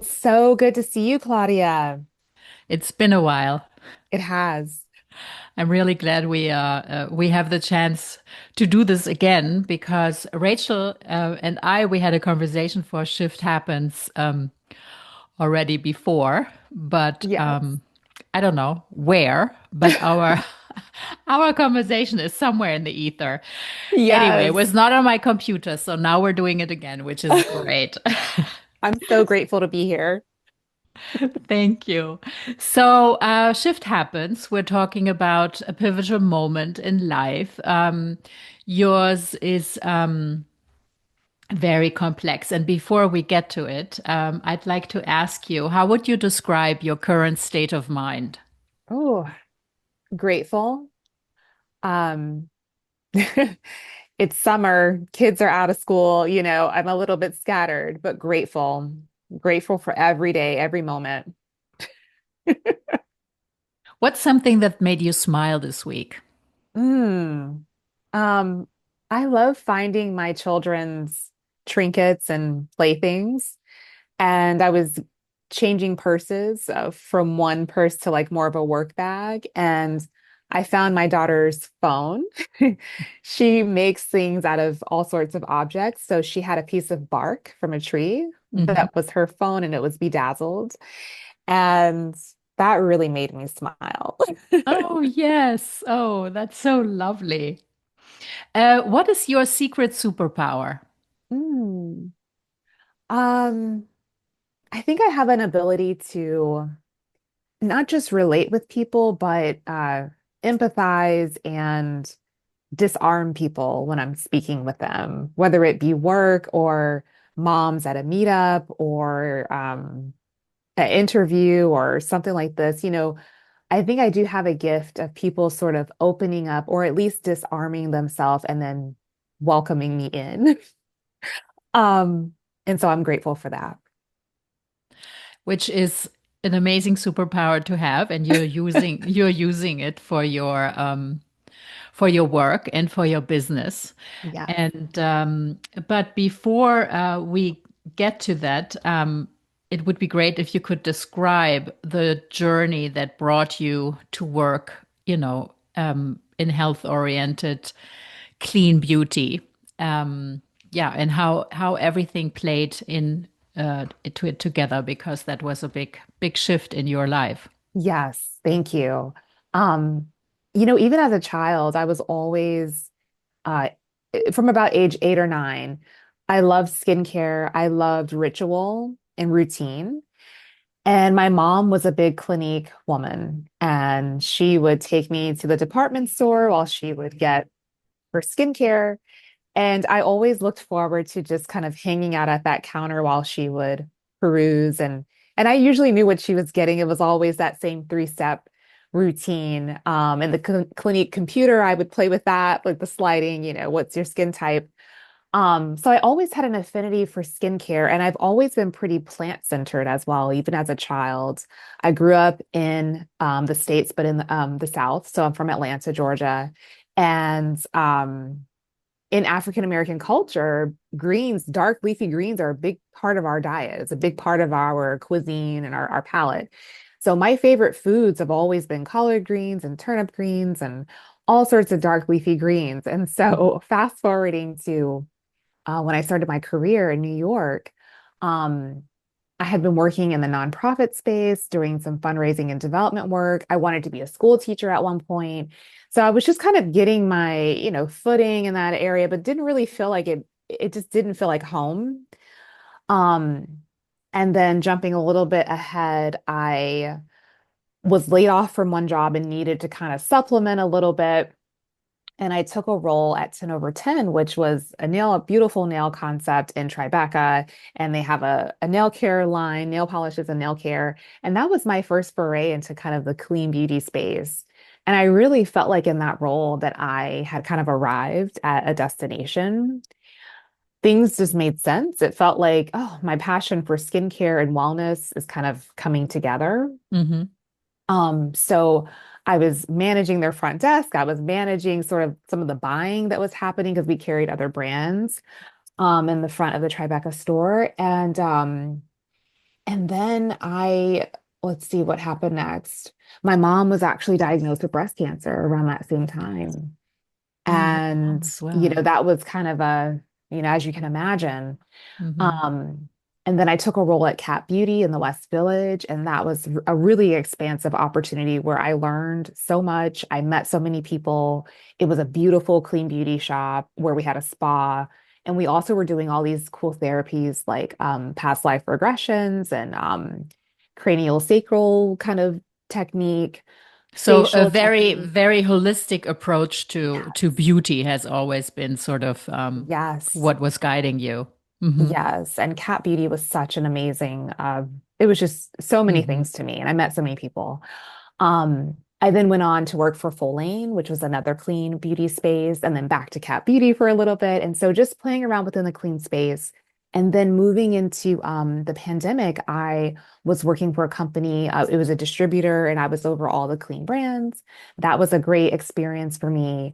It's so good to see you, Claudia. It's been a while. It has. I'm really glad we have the chance to do this again because Rachel and we had a conversation for Shift Happens already before, but Yes. I don't know where, but our our conversation is somewhere in the ether. Anyway, it Yes. was not on my computer, so now we're doing it again, which is great. I'm so grateful to be here. Thank you. So, shift happens. We're talking about a pivotal moment in life. Yours is very complex. And before we get to it, I'd like to ask you, how would you describe your current state of mind? Oh, grateful. Um, it's summer, kids are out of school, I'm a little bit scattered, but grateful. Grateful for every day, every moment. What's something that made you smile this week? Mm. Um, I love finding my children's trinkets and playthings. And I was changing purses from one purse to like more of a work bag. And I found my daughter's phone. She makes things out of all sorts of objects. So she had a piece of bark from a tree Hmm. that was her phone and it was bedazzled. And that really made me smile. Oh, yes. Oh, that's so lovely. What is your secret superpower? Hmm. Um, I think I have an ability to not just relate with people, but empathize and disarm people when I'm speaking with them, whether it be work or moms at a meetup or an interview or something like this. I think I do have a gift of people sort of opening up or at least disarming themselves and then welcoming me in. Um, and so I'm grateful for that. Which is an amazing superpower to have, and you're using it for your work and for your business. Yes. And but before we get to that, it would be great if you could describe the journey that brought you to work, in health-oriented, clean beauty. Yeah, and how everything played in to it together because that was a big shift in your life. Yes, thank you. Um, even as a child, I was always uh from about age 8 or 9, I loved skincare. I loved ritual and routine. And my mom was a big Clinique woman, and she would take me to the department store while she would get her skincare. And I always looked forward to just kind of hanging out at that counter while she would peruse and I usually knew what she was getting. It was always that same three-step routine. And the Clinique computer, I would play with that, like the sliding, what's your skin type? So I always had an affinity for skincare, and I've always been pretty plant-centered as well, even as a child. I grew up in the States, but in the South. So I'm from Atlanta, Georgia. And in African American culture, greens, dark leafy greens are a big part of our diet. It's a big part of our cuisine and our palate. So my favorite foods have always been collard greens and turnip greens and all sorts of dark leafy greens. And so fast forwarding to when I started my career in New York, um, I had been working in the nonprofit space, doing some fundraising and development work. I wanted to be a school teacher at one point. So I was just kind of getting my, footing in that area, but didn't really feel like it just didn't feel like home. Um, and then jumping a little bit ahead, I was laid off from one job and needed to kind of supplement a little bit. And I took a role at 10 over 10, which was a beautiful nail concept in Tribeca. And they have a nail care line, nail polishes and nail care. And that was my first foray into kind of the clean beauty space. And I really felt like in that role that I had kind of arrived at a destination. Things just made sense. It felt like, oh, my passion for skincare and wellness is kind of coming together. Hmm. So I was managing their front desk. I was managing sort of some of the buying that was happening because we carried other brands in the front of the Tribeca store. And And then let's see what happened next. My mom was actually diagnosed with breast cancer around that same time. Oh, your mom And, as well. that was kind of as you can imagine. Hmm. Um, and then I took a role at Cat Beauty in the West Village, and that was a really expansive opportunity where I learned so much. I met so many people. It was a beautiful, clean beauty shop where we had a spa. And we also were doing all these cool therapies like past life regressions and cranial sacral kind of technique, So a facial very, technique. very holistic approach to Yes. beauty has always been sort of Yes. what was guiding you. Hmm. Yes, and Cat Beauty was such an amazing, it was just so many Hmm. things to me, and I met so many people. I then went on to work for Full Lane, which was another clean beauty space, and then back to Cat Beauty for a little bit. And so just playing around within the clean space. And then moving into the pandemic, I was working for a company. It was a distributor, and I was over all the clean brands. That was a great experience for me.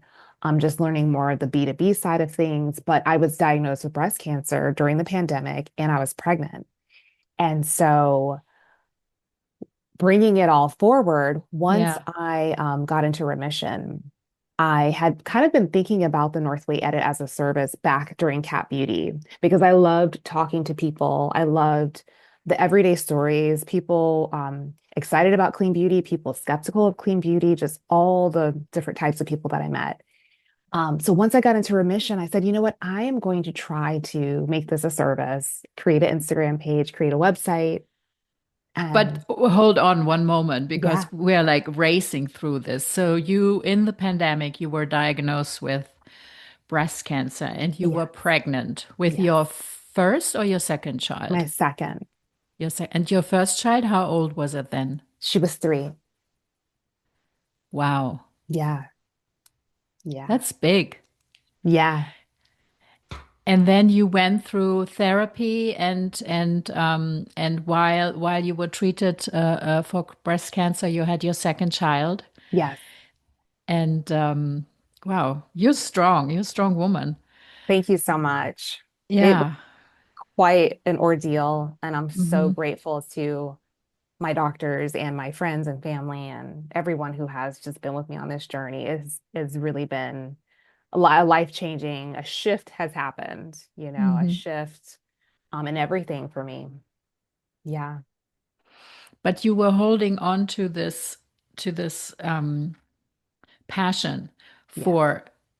Just learning more of the B2B side of things. But I was diagnosed with breast cancer during the pandemic, and I was pregnant. And so bringing it all forward, once Yeah. I got into remission, I had kind of been thinking about the Northway Edit as a service back during Cat Beauty because I loved talking to people. I loved the everyday stories, people excited about clean beauty, people skeptical of clean beauty, just all the different types of people that I met. So once I got into remission, I said, you know what? I am going to try to make this a service, create an Instagram page, create a website, But and hold on one moment because yeah. we're like racing through this. So you, in the pandemic, you were diagnosed with breast cancer and you were Yes. pregnant with Yes. your first or your second My child? second. Your and your first child, how old was it then? She was 3. Wow, Yeah. Yeah. that's big. Yeah. And then you went through therapy and while you were treated for breast cancer, you had your second child. Yes. And wow, you're strong. You're a strong woman. Thank you so much. It was Yeah. quite an ordeal, and I'm so Hmm. grateful to my doctors and my friends and family and everyone who has just been with me on this journey. Is really been a life-changing, a shift has happened, a Hmm. shift in everything for me. Yeah. But you were holding on to this passion Yeah.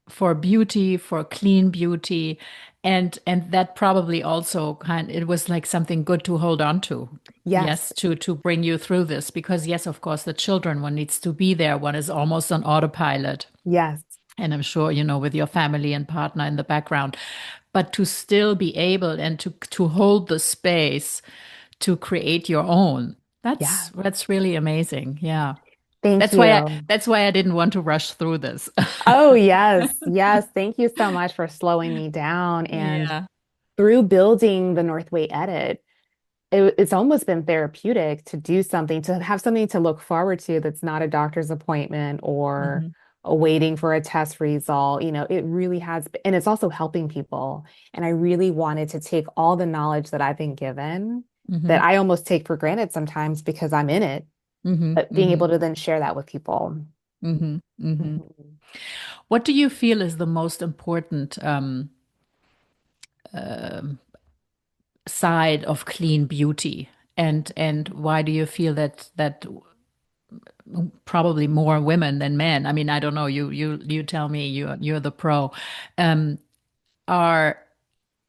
for beauty, for clean beauty, and that probably also it was like something good to hold on to. Yes. Yes, to bring you through this because yes, of course, the children, one needs to be there. One is almost on autopilot. Yes. And I'm sure, with your family and partner in the background, but to still be able and to hold the space to create your own. Yeah. That's really amazing. Yeah. Thank That's why you. I didn't want to rush through this. Oh, yes. Yes. Thank you so much for slowing me down. And Yeah. through building the Northway Edit, it's almost been therapeutic to do something, to have something to look forward to that's not a doctor's appointment or Hmm. waiting for a test result. It really has, and it's also helping people. And I really wanted to take all the knowledge that I've been given that Hmm. I almost take for granted sometimes because I'm in it, Hmm. but being Hmm. able to then share that with people. Hmm. Hmm. Mhm. What do you feel is the most important side of clean beauty? And why do you feel that probably more women than men? I mean, I don't know. You tell me. You're the pro. Um, are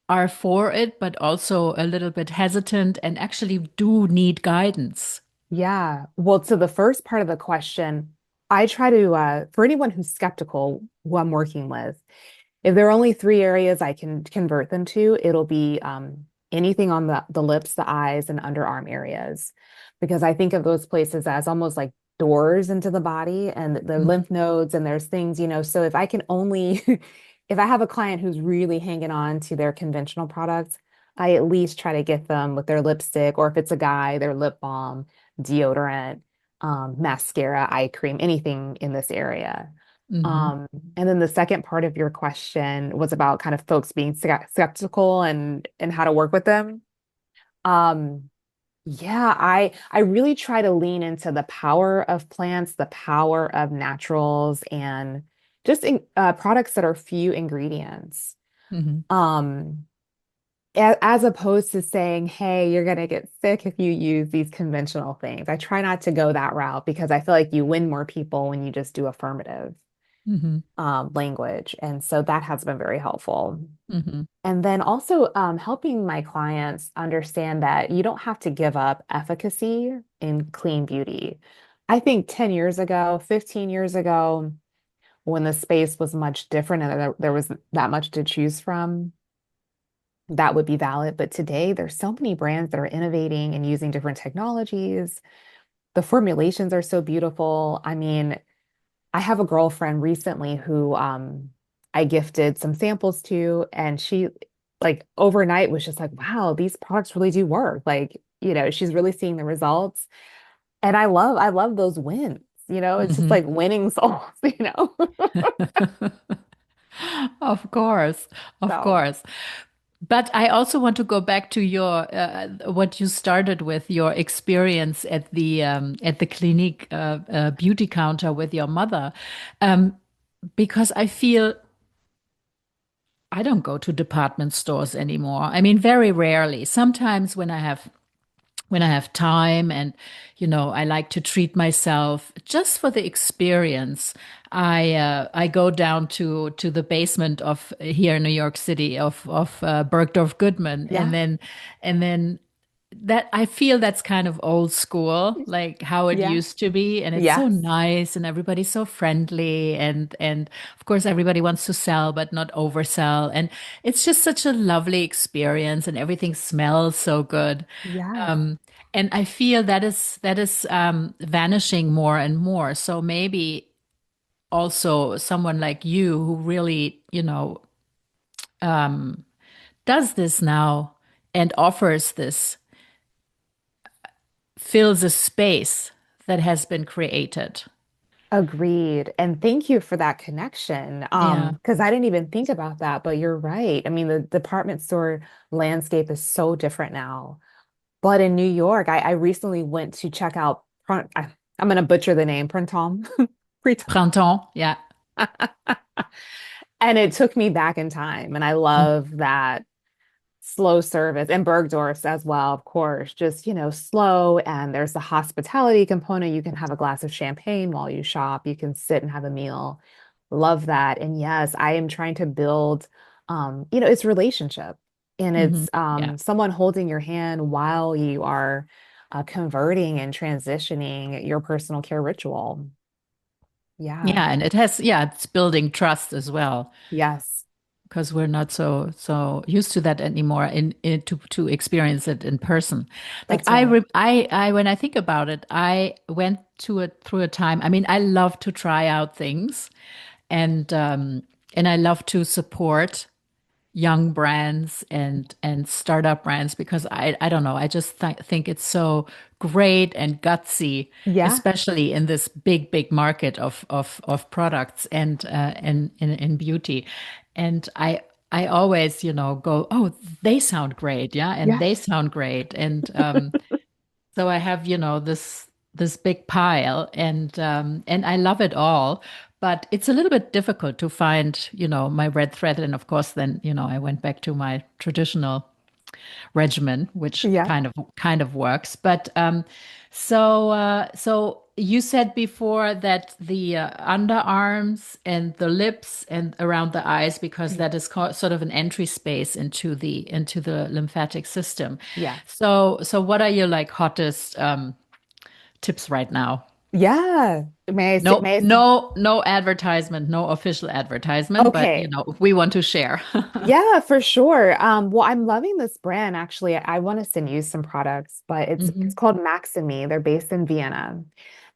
are for it, but also a little bit hesitant and actually do need guidance. Yeah. Well, to the first part of the question, I try to, for anyone who's skeptical who I'm working with, if there are only 3 areas I can convert them to, it'll be anything on the lips, the eyes, and underarm areas. Because I think of those places as almost like doors into the body and the Mhm. lymph nodes, and there's things, so if I can only, if I have a client who's really hanging on to their conventional products, I at least try to get them with their lipstick, or if it's a guy, their lip balm, deodorant, mascara, eye cream, anything in this area. Mhm. Um, and then the second part of your question was about kind of folks being skeptical and how to work with them. Um, Yeah, I really try to lean into the power of plants, the power of naturals, and just products that are few ingredients. Hmm. Um, as opposed to saying, "Hey, you're gonna get sick if you use these conventional things." I try not to go that route because I feel like you win more people when you just do affirmative Hmm. language, and so that has been very helpful. Hmm. And then also helping my clients understand that you don't have to give up efficacy in clean beauty. I think 10 years ago, 15 years ago, when the space was much different and there was that much to choose from, that would be valid. But today, there's so many brands that are innovating and using different technologies. The formulations are so beautiful. I mean, I have a girlfriend recently who I gifted some samples to, and she like overnight was just like, wow, these products really do work. Like, she's really seeing the results. And I love those wins. It's just Hmm. like winning souls. Of course, of So course. But I also want to go back to your what you started with, your experience at the clinique beauty counter with your mother, um, because I feel I don't go to department stores anymore. I mean, very rarely. Sometimes when I have time and I like to treat myself just for the experience. I go down to the basement of here in New York City of Bergdorf Goodman, yeah, and then that I feel that's kind of old school, like how it yeah, used to be, and it's so yes, nice, and everybody's so friendly, and of course everybody wants to sell but not oversell, and it's just such a lovely experience, and everything smells so good. yes. Um, and I feel that is vanishing more and more. So maybe also someone like you who really, um, does this now and offers this fills a space that has been created. Agreed. And thank you for that connection. Yeah. Because I didn't even think about that, but you're right. I mean, the department store landscape is so different now. But in New York, I recently went to check out I'm gonna butcher the name, Printemps. Printemps. Printemps. Yeah. And it took me back in time. And I love that slow service and Bergdorf's as well, of course, just, slow. And there's the hospitality component. You can have a glass of champagne while you shop. You can sit and have a meal. Love that. And yes, I am trying to build, it's relationship and Hmm. it's Yeah. someone holding your hand while you are converting and transitioning your personal care ritual. Yeah. Yeah. And it's building trust as well. Yes. Because we're not so used to that anymore in to experience it in person. Like That's right. I when I think about it, I went to it through a time. I mean, I love to try out things, and um and I love to support young brands and startup brands because I don't know, I just think it's so great and gutsy, Yeah. especially in this big market of products and in beauty. And I always, go, oh, they sound great, yeah, and Yeah. they sound great, and so I have, this big pile, and I love it all, but it's a little bit difficult to find, my red thread. And of course, then, I went back to my traditional regimen, which Yeah. kind of works. But so you said before that the underarms and the lips and around the eyes, because that is sort of an entry space into the lymphatic system. Yes. So what are your like hottest tips right now? Yeah. May I say, No, may I say? no, no advertisement, no official advertisement, but Okay. if we want to share. Yeah, for sure. Well, I'm loving this brand actually. I want to send you some products, but it's Hmm. called Maximi. They're based in Vienna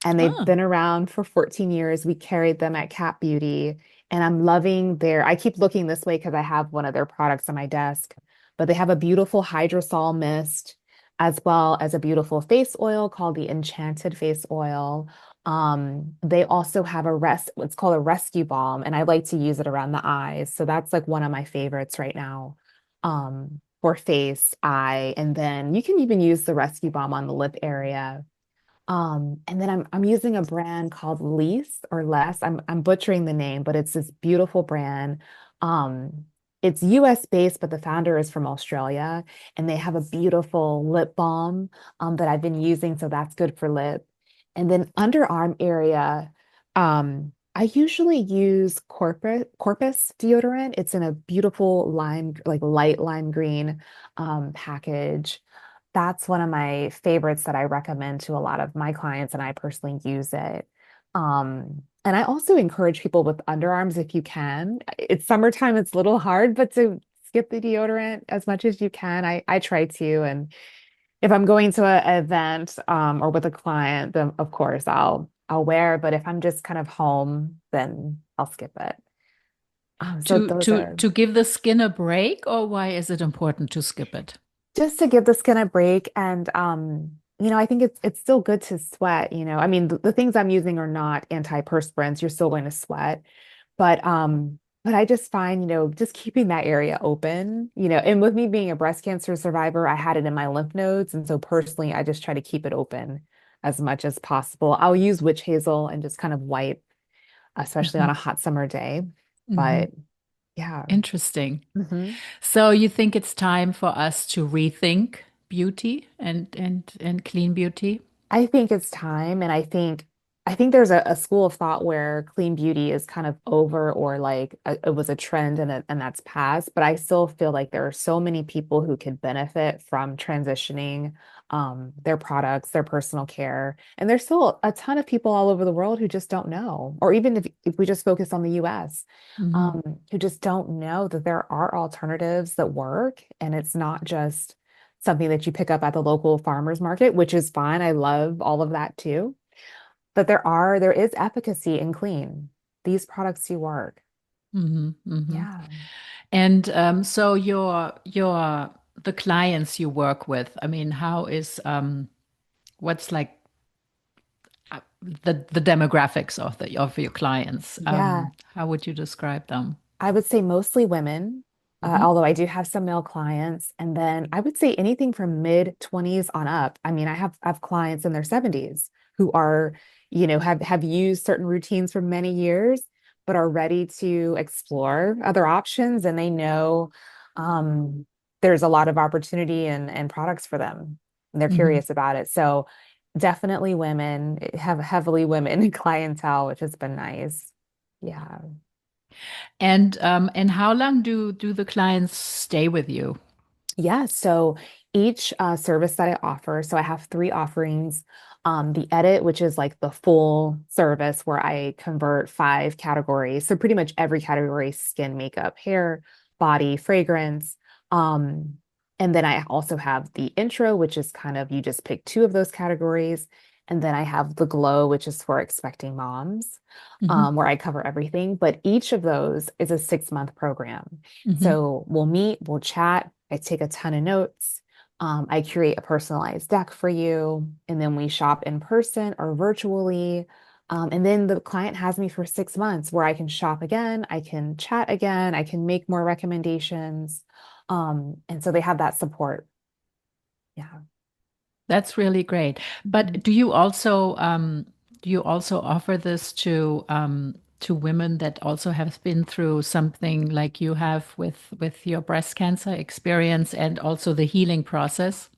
and they've Oh. been around for 14 years. We carried them at Cat Beauty and I'm loving I keep looking this way because I have one of their products on my desk, but they have a beautiful hydrosol mist as well as a beautiful face oil called the Enchanted Face Oil. They also have what's called a rescue balm, and I like to use it around the eyes. So that's like one of my favorites right now. for face, eye, and then you can even use the rescue balm on the lip area. And then I'm using a brand called Lease or Less. I'm butchering the name, but it's this beautiful brand. Um, it's US based, but the founder is from Australia, and they have a beautiful lip balm that I've been using, so that's good for lip. And then underarm area, I usually use Corpus deodorant. It's in a beautiful lime, like light lime green package. That's one of my favorites that I recommend to a lot of my clients, and I personally use it. And I also encourage people with underarms if you can. It's summertime, it's a little hard, but to skip the deodorant as much as you can. I try to. And if I'm going to an event or with a client, then of course I'll wear. But if I'm just kind of home, then I'll skip it. So To those to are to give the skin a break, or why is it important to skip it? just to give the skin a break. And I think it's still good to sweat. I mean, the things I'm using are not antiperspirants. You're still going to sweat, but I just find, just keeping that area open, and with me being a breast cancer survivor, I had it in my lymph nodes, and so personally I just try to keep it open as much as possible. I'll use witch hazel and just kind of wipe, especially on Hmm. a hot summer day. Hmm. But yeah. Interesting. Mhm. So you think it's time for us to rethink beauty and clean beauty? I think it's time, and I think there's a school of thought where clean beauty is kind of over, or like it was a trend and that's past. But I still feel like there are so many people who could benefit from transitioning their products, their personal care, and there's still a ton of people all over the world who just don't know, or even if we just focus on the U.S. Hmm. Who just don't know that there are alternatives that work, and it's not just something that you pick up at the local farmers market, which is fine. I love all of that too. But there is efficacy in clean. These products do work. Hmm. Hmm. Yeah. And so your the clients you work with, I mean, how is what's like the demographics of the of your clients? Yeah. How would you describe them? I would say mostly women, Hmm. although I do have some male clients. And then I would say anything from mid 20s on up. I mean, I have clients in their 70s who are, have used certain routines for many years, but are ready to explore other options. And they know um, there's a lot of opportunity and products for them. And they're Hmm. curious about it. So definitely women, have heavily women clientele, which has been nice. Yeah. And how long do the clients stay with you? Yeah, so each service that I offer, so I have three offerings. The edit, which is like the full service where I convert five categories. So pretty much every category: skin, makeup, hair, body, fragrance. Um, and then I also have the intro, which is kind of you just pick two of those categories. And then I have the glow, which is for expecting moms, Hmm. where I cover everything. But each of those is a 6-month program. Hmm. So we'll meet, we'll chat. I take a ton of notes. I curate a personalized deck for you, and then we shop in person or virtually. And then the client has me for 6 months where I can shop again, I can chat again, I can make more recommendations. And so they have that support. Yeah. That's really great. Mhm. But do you also offer this to women that also have been through something like you have with your breast cancer experience and also the healing process?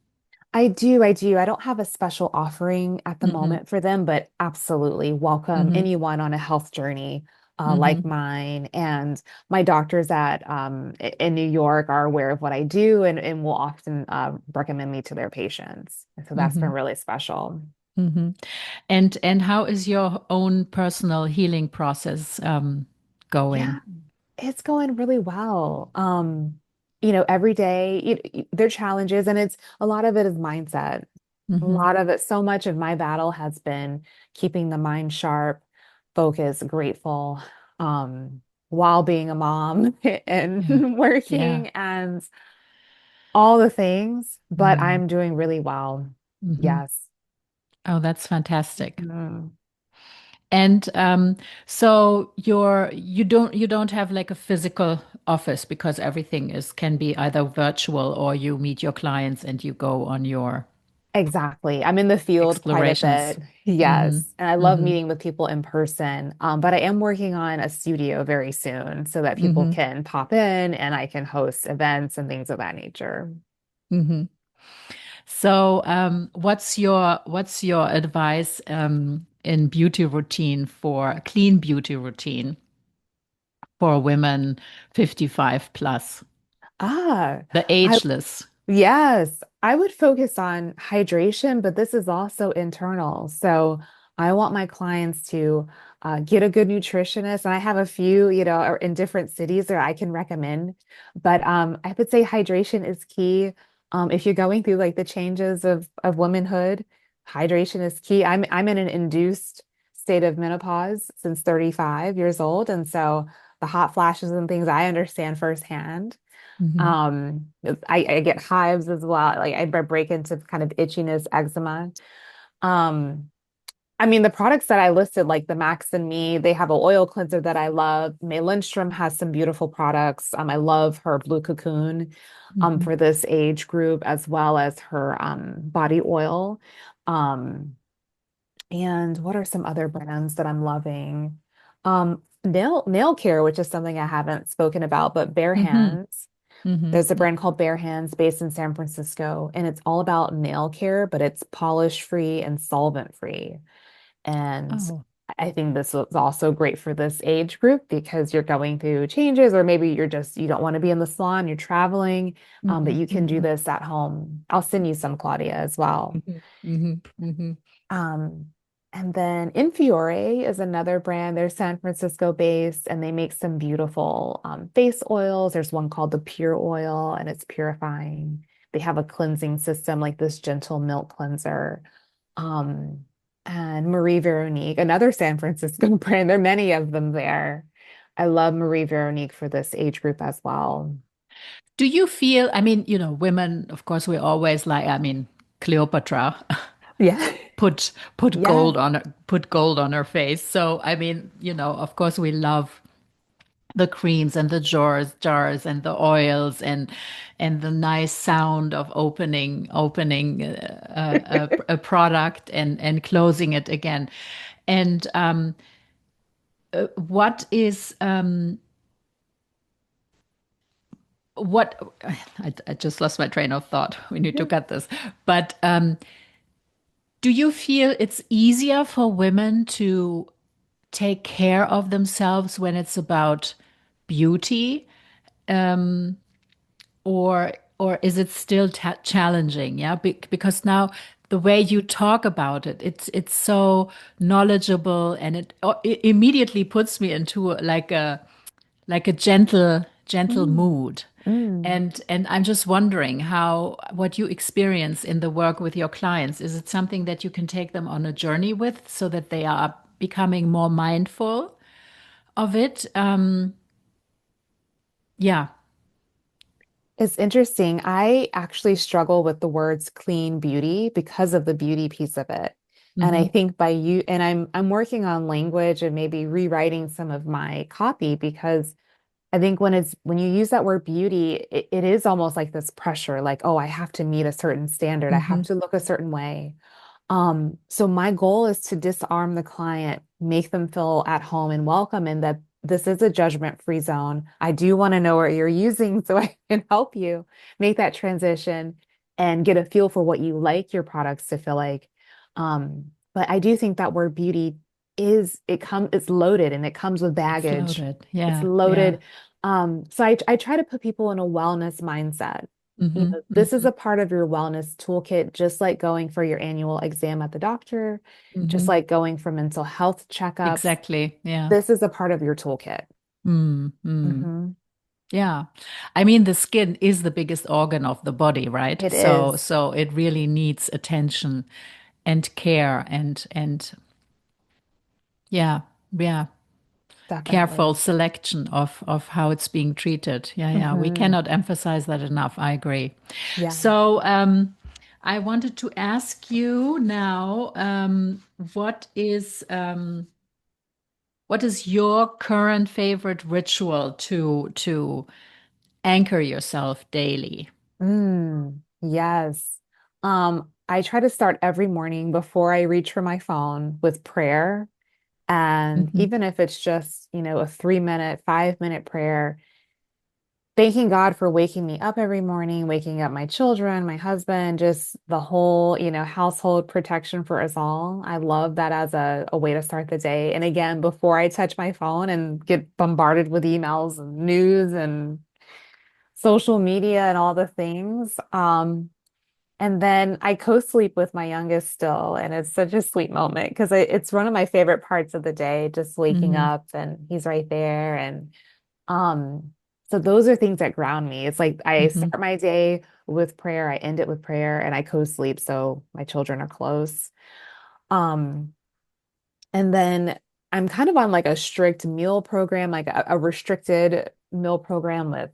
I do. I do. I don't have a special offering at the Hmm. moment for them, but absolutely welcome Hmm. anyone on a health journey like Hmm. mine. And my doctors in New York are aware of what I do, and will often recommend me to their patients. And so that's been Hmm. really special. Hmm. And how is your own personal healing process Yeah, going? it's going really well. Every day, there are challenges, and it's a lot of it is mindset. A Hmm. lot of it, so much of my battle has been keeping the mind sharp, focused, grateful, while being a mom Yeah. and Yeah. working and all the things, but Mm. I'm doing really well. Hmm. Yes. Oh, that's fantastic. Mhm. And so you don't have like a physical office because everything is can be either virtual or you meet your clients and you go on your Exactly. I'm in the field quite a explorations. bit. Hmm. Yes. And I love Hmm. meeting with people in person. But I am working on a studio very soon so that people Hmm. can pop in and I can host events and things of that nature. Hmm. So, what's your advice in beauty routine for clean beauty routine for women 55 plus, Ah, the I ageless? Yes, I would focus on hydration, but this is also internal. So I want my clients to get a good nutritionist, and I have a few, in different cities that I can recommend. But I would say hydration is key. If you're going through like the changes of womanhood, hydration is key. I'm in an induced state of menopause since 35 years old, and so the hot flashes and things I understand firsthand. Hmm. Um, I get hives as well. Like I break into kind of itchiness, eczema. Um, I mean, the products that I listed, like the Max and Me, they have an oil cleanser that I love. May Lindstrom has some beautiful products. I love her Blue Cocoon Hmm. for this age group, as well as her body oil. Um, and what are some other brands that I'm loving? Nail care, which is something I haven't spoken about, but Bare Hmm. Hands. Hmm. There's a brand called Bare Hands based in San Francisco, and it's all about nail care, but it's polish free and solvent free. And Oh. I think this is also great for this age group because you're going through changes, or maybe you don't want to be in the salon, you're traveling, but Hmm. you can do Hmm. this at home. I'll send you some, Claudia, as well. Hmm. Hmm. Hmm. Um, and then Infiore is another brand. They're San Francisco based and they make some beautiful face oils. There's one called the Pure Oil and it's purifying. They have a cleansing system like this gentle milk cleanser. Um, and Marie Veronique, another San Francisco brand. There are many of them there. I love Marie Veronique for this age group as well. Do you feel, I mean, women, of course, we always like, I mean, Cleopatra Yeah. put Yeah. gold on her face. So, I mean, of course, we love the creams and the jars and the oils and the nice sound of opening a product and closing it again. And what is what I just lost my train of thought. We need to cut this. But do you feel it's easier for women to take care of themselves when it's about beauty? Um, or is it still ta challenging? Yeah, because now the way you talk about it, it's so knowledgeable, and it immediately puts me into like a gentle Mm. mood. Mm. And I'm just wondering how what you experience in the work with your clients, is it something that you can take them on a journey with so that they are becoming more mindful of it? Yeah. It's interesting. I actually struggle with the words clean beauty because of the beauty piece of it. And I Hmm. think I'm working on language and maybe rewriting some of my copy because I think when you use that word beauty, it is almost like this pressure, like, oh, I have to meet a certain standard. I have Hmm. to look a certain way. So my goal is to disarm the client, make them feel at home and welcome, and that this is a judgment-free zone. I do want to know what you're using so I can help you make that transition and get a feel for what you like your products to feel like. But I do think that word beauty it's loaded and it comes with It's baggage. loaded. It's Yeah. Yeah. loaded. So I try to put people in a wellness mindset. Hmm. This is Hmm. a part of your wellness toolkit, just like going for your annual exam at the doctor, just Hmm. like going for mental health checkups. Exactly. Yeah. This is a part of your toolkit. Mm, mm. Hmm. Yeah. I mean, the skin is the biggest organ of the body, right? It So is, so it really needs attention and care and yeah, yeah. Careful definitely. selection of how it's being treated. Yeah, yeah. We Hmm. cannot emphasize that enough. I agree. Yeah. So I wanted to ask you now, what is what is your current favorite ritual to anchor yourself daily? Yes. I try to start every morning before I reach for my phone with prayer. And Hmm. even if it's just, a 3 minute, 5 minute prayer, thanking God for waking me up every morning, waking up my children, my husband, just the whole, household protection for us all. I love that as a way to start the day. And again, before I touch my phone and get bombarded with emails and news and social media and all the things. And then I co-sleep with my youngest still, and it's such a sweet moment because it's one of my favorite parts of the day, just waking Hmm. up and he's right there. And um, so those are things that ground me. It's like I Hmm. start my day with prayer, I end it with prayer, and I co-sleep so my children are close. Um, and then I'm kind of on like a strict meal program, like a restricted meal program with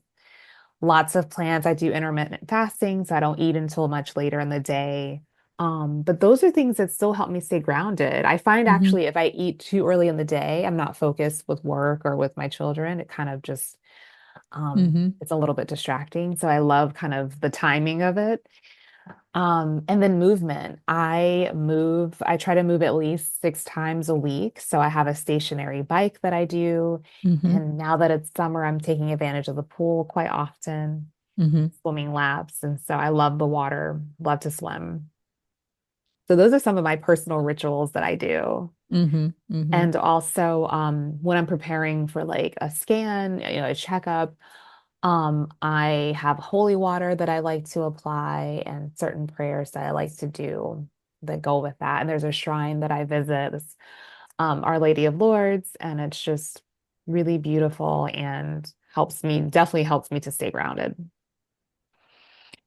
lots of plans. I do intermittent fasting, so I don't eat until much later in the day. But those are things that still help me stay grounded. I find Hmm. actually if I eat too early in the day, I'm not focused with work or with my children. It kind of just Hmm. it's a little bit distracting. So I love kind of the timing of it. And then movement. I try to move at least 6 times a week. So I have a stationary bike that I do. Hmm. And now that it's summer, I'm taking advantage of the pool quite often, Hmm. swimming laps. And so I love the water, love to swim. So those are some of my personal rituals that I do. Hmm. Hmm. And also, when I'm preparing for like a scan, a checkup, I have holy water that I like to apply and certain prayers that I like to do that go with that. And there's a shrine that I visit, this Our Lady of Lourdes, and it's just really beautiful and definitely helps me to stay grounded.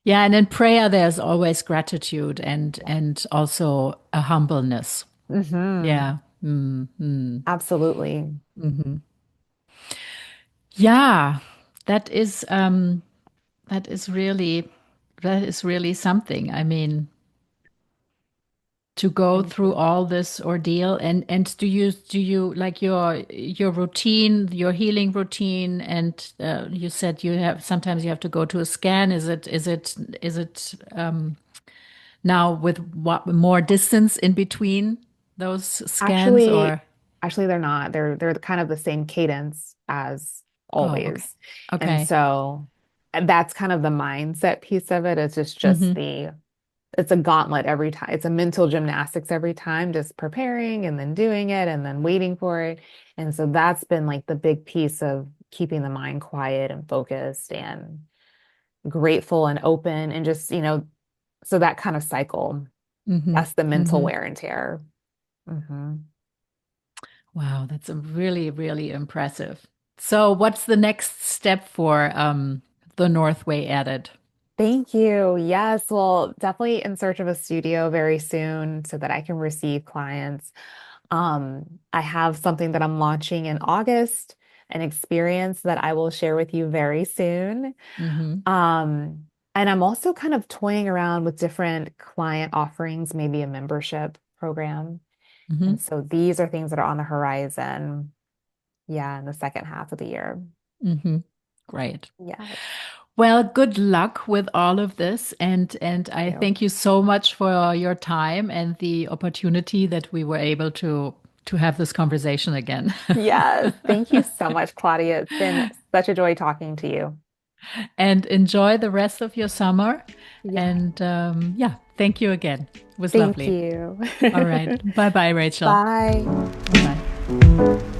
Yeah, and in prayer, there's always gratitude and also a humbleness. Hmm. Yeah. Mm-hmm. Absolutely. Hmm. Yeah, that is that is really that is really something. I mean, to go Thank through you. all this ordeal, and do you like your routine, your healing routine, and you said you have sometimes you have to go to a scan. Is it now with what more distance in between those scans, Actually, or actually they're not. They're kind of the same cadence as oh, okay. always. And Okay. so that's kind of the mindset piece of it. Mm-hmm. It's a gauntlet every time. It's a mental gymnastics every time, just preparing and then doing it and then waiting for it. And so that's been like the big piece of keeping the mind quiet and focused and grateful and open and just, so that kind of cycle, Mm-hmm. that's the mental Mm-hmm. wear and tear. Hmm. Wow, that's a really, really impressive. So, what's the next step for the Northway added? Thank you. Yes, well, definitely in search of a studio very soon so that I can receive clients. I have something that I'm launching in August, an experience that I will share with you very soon. Mm-hmm. And I'm also kind of toying around with different client offerings, maybe a membership program. Mm-hmm. And so these are things that are on the horizon, yeah, in the second half of the year. Mm-hmm. Great. Yes, Well, good luck with all of this, and thank I you. thank you so much for your time and the opportunity that we were able to have this conversation again. Yes, thank you so much, Claudia. It's been such a joy talking to you. And enjoy the rest of your summer. Yeah, And yeah, thank you again. It was thank lovely. you. All right. Bye bye, Rachel. Bye. Bye bye.